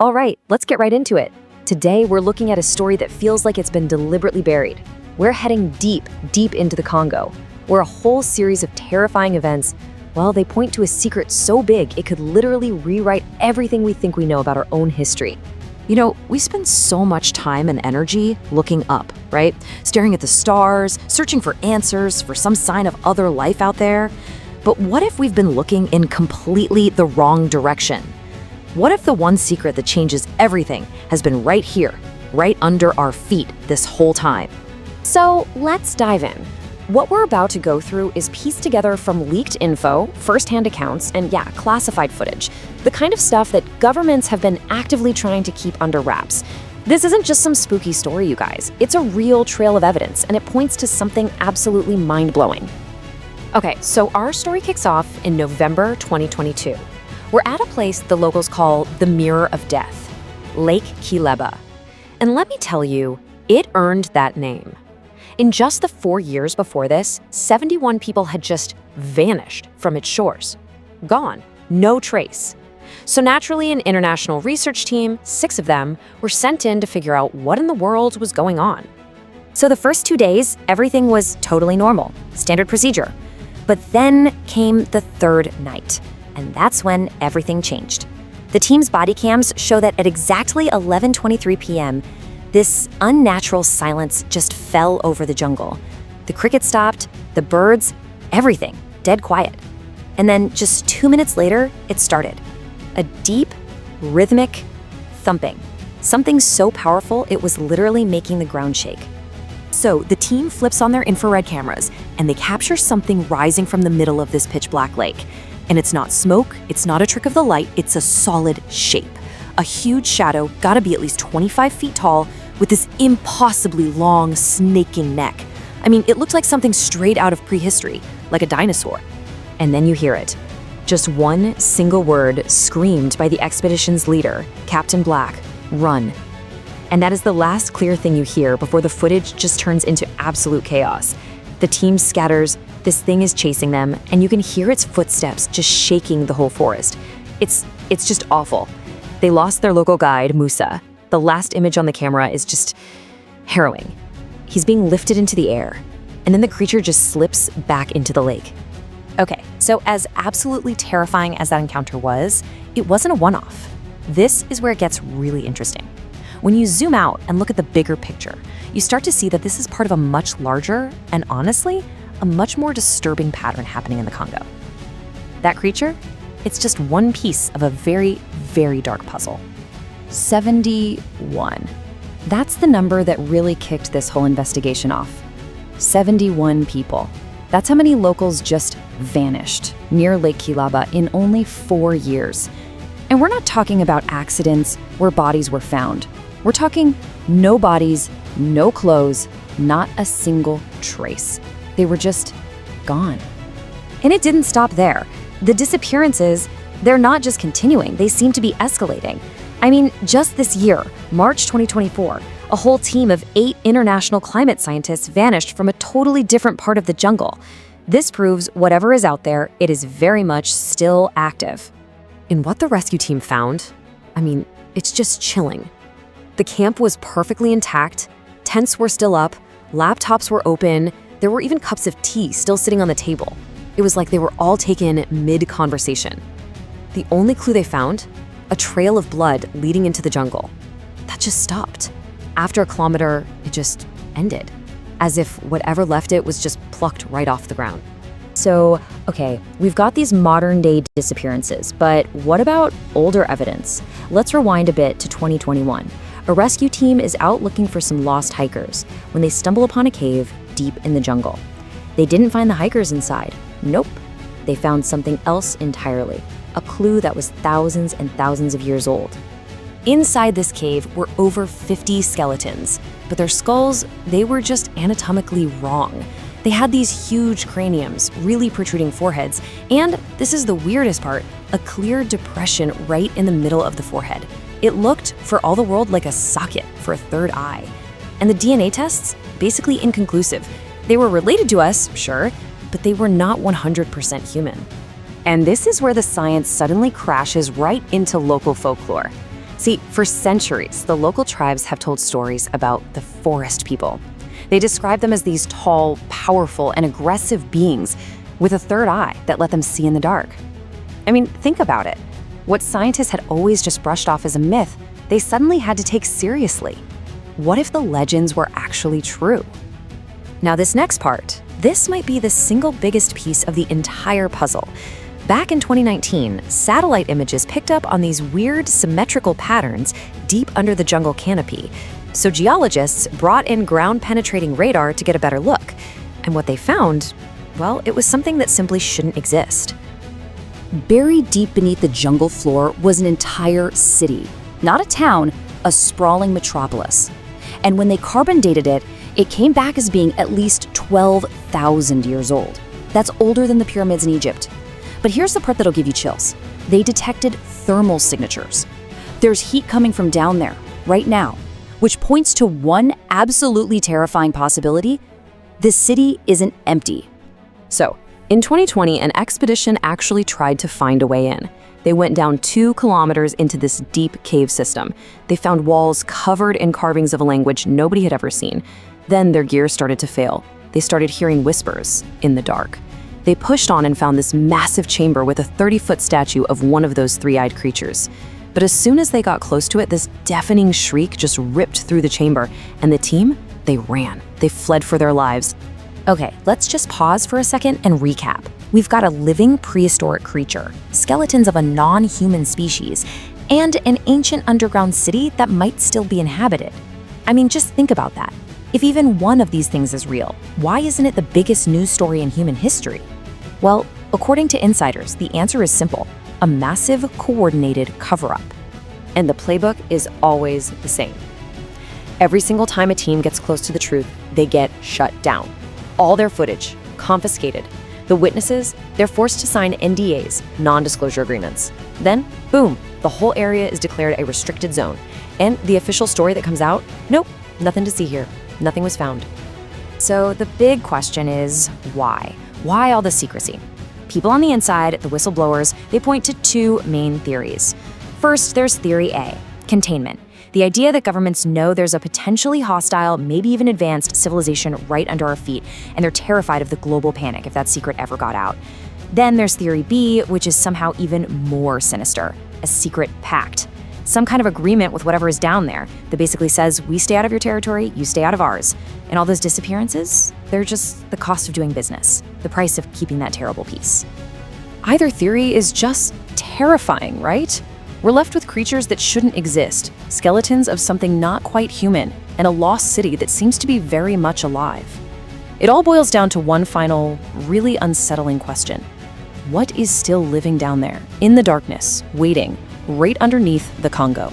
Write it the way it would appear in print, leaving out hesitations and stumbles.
All right, let's get right into it. Today, we're looking at a story that feels like it's been deliberately buried. We're heading deep, deep into the Congo, where a whole series of terrifying events, well, they point to a secret so big it could literally rewrite everything we think we know about our own history. You know, we spend so much time and energy looking up, right? Staring at the stars, searching for answers, for some sign of other life out there. But what if we've been looking in completely the wrong direction? What if the one secret that changes everything has been right here, right under our feet this whole time? So let's dive in. What we're about to go through is pieced together from leaked info, first-hand accounts, and classified footage. The kind of stuff that governments have been actively trying to keep under wraps. This isn't just some spooky story, you guys. It's a real trail of evidence, and it points to something absolutely mind-blowing. Okay, so our story kicks off in November 2022. We're at a place the locals call the Mirror of Death, Lake Kileba. And let me tell you, it earned that name. In just the 4 years before this, 71 people had just vanished from its shores. Gone, no trace. So naturally, an international research team, 6 of them, were sent in to figure out what in the world was going on. So the first 2 days, everything was totally normal, standard procedure. But then came the third night, and that's when everything changed. The team's body cams show that at exactly 11:23 p.m., this unnatural silence just fell over the jungle. The crickets stopped, the birds, everything, dead quiet. And then just 2 minutes later, it started. A deep, rhythmic thumping. Something so powerful, it was literally making the ground shake. So the team flips on their infrared cameras, and they capture something rising from the middle of this pitch-black lake. And it's not smoke, it's not a trick of the light, it's a solid shape. A huge shadow, gotta be at least 25 feet tall, with this impossibly long, snaking neck. I mean, it looked like something straight out of prehistory, like a dinosaur. And then you hear it. Just one single word screamed by the expedition's leader, Captain Black, "Run." And that is the last clear thing you hear before the footage just turns into absolute chaos. The team scatters, this thing is chasing them, and you can hear its footsteps just shaking the whole forest. It's just awful. They lost their local guide, Musa. The last image on the camera is just harrowing. He's being lifted into the air, and then the creature just slips back into the lake. Okay, so as absolutely terrifying as that encounter was, it wasn't a one-off. This is where it gets really interesting. When you zoom out and look at the bigger picture, you start to see that this is part of a much larger, and honestly, a much more disturbing pattern happening in the Congo. That creature? It's just one piece of a very, very dark puzzle. 71. That's the number that really kicked this whole investigation off. 71 people. That's how many locals just vanished near Lake Kileba in only 4 years. And we're not talking about accidents where bodies were found. We're talking no bodies, no clothes, not a single trace. They were just gone. And it didn't stop there. The disappearances, they're not just continuing, they seem to be escalating. I mean, just this year, March 2024, a whole team of 8 international climate scientists vanished from a totally different part of the jungle. This proves whatever is out there, it is very much still active. And what the rescue team found, I mean, it's just chilling. The camp was perfectly intact, tents were still up, laptops were open, there were even cups of tea still sitting on the table. It was like they were all taken mid-conversation. The only clue they found? A trail of blood leading into the jungle. That just stopped. After a kilometer, it just ended, as if whatever left it was just plucked right off the ground. So, okay, we've got these modern-day disappearances, but what about older evidence? Let's rewind a bit to 2021. A rescue team is out looking for some lost hikers when they stumble upon a cave deep in the jungle. They didn't find the hikers inside. Nope. They found something else entirely, a clue that was thousands and thousands of years old. Inside this cave were over 50 skeletons, but their skulls, they were just anatomically wrong. They had these huge craniums, really protruding foreheads, and this is the weirdest part, a clear depression right in the middle of the forehead. It looked, for all the world, like a socket for a third eye. And the DNA tests? Basically inconclusive. They were related to us, sure, but they were not 100% human. And this is where the science suddenly crashes right into local folklore. See, for centuries, the local tribes have told stories about the forest people. They describe them as these tall, powerful, and aggressive beings with a third eye that let them see in the dark. I mean, think about it. What scientists had always just brushed off as a myth, they suddenly had to take seriously. What if the legends were actually true? Now, this next part, this might be the single biggest piece of the entire puzzle. Back in 2019, satellite images picked up on these weird symmetrical patterns deep under the jungle canopy. So geologists brought in ground-penetrating radar to get a better look. And what they found, well, it was something that simply shouldn't exist. Buried deep beneath the jungle floor was an entire city. Not a town, a sprawling metropolis. And when they carbon dated it, it came back as being at least 12,000 years old. That's older than the pyramids in Egypt. But here's the part that'll give you chills. They detected thermal signatures. There's heat coming from down there, right now, which points to one absolutely terrifying possibility. This city isn't empty. So, in 2020, an expedition actually tried to find a way in. They went down 2 kilometers into this deep cave system. They found walls covered in carvings of a language nobody had ever seen. Then their gear started to fail. They started hearing whispers in the dark. They pushed on and found this massive chamber with a 30-foot statue of one of those 3-eyed creatures. But as soon as they got close to it, this deafening shriek just ripped through the chamber, and the team, they ran. They fled for their lives. Okay, let's just pause for a second and recap. We've got a living prehistoric creature, skeletons of a non-human species, and an ancient underground city that might still be inhabited. I mean, just think about that. If even one of these things is real, why isn't it the biggest news story in human history? Well, according to insiders, the answer is simple: a massive, coordinated cover-up. And the playbook is always the same. Every single time a team gets close to the truth, they get shut down. All their footage confiscated. The witnesses, they're forced to sign NDAs, non-disclosure agreements. Then, boom, the whole area is declared a restricted zone. And the official story that comes out, nope, nothing to see here. Nothing was found. So the big question is, why? Why all the secrecy? People on the inside, the whistleblowers, they point to 2 main theories. First, there's theory A, containment. The idea that governments know there's a potentially hostile, maybe even advanced civilization right under our feet, and they're terrified of the global panic if that secret ever got out. Then there's theory B, which is somehow even more sinister, a secret pact. Some kind of agreement with whatever is down there that basically says, we stay out of your territory, you stay out of ours. And all those disappearances, they're just the cost of doing business, the price of keeping that terrible peace. Either theory is just terrifying, right? We're left with creatures that shouldn't exist, skeletons of something not quite human, and a lost city that seems to be very much alive. It all boils down to one final, really unsettling question. What is still living down there, in the darkness, waiting, right underneath the Congo?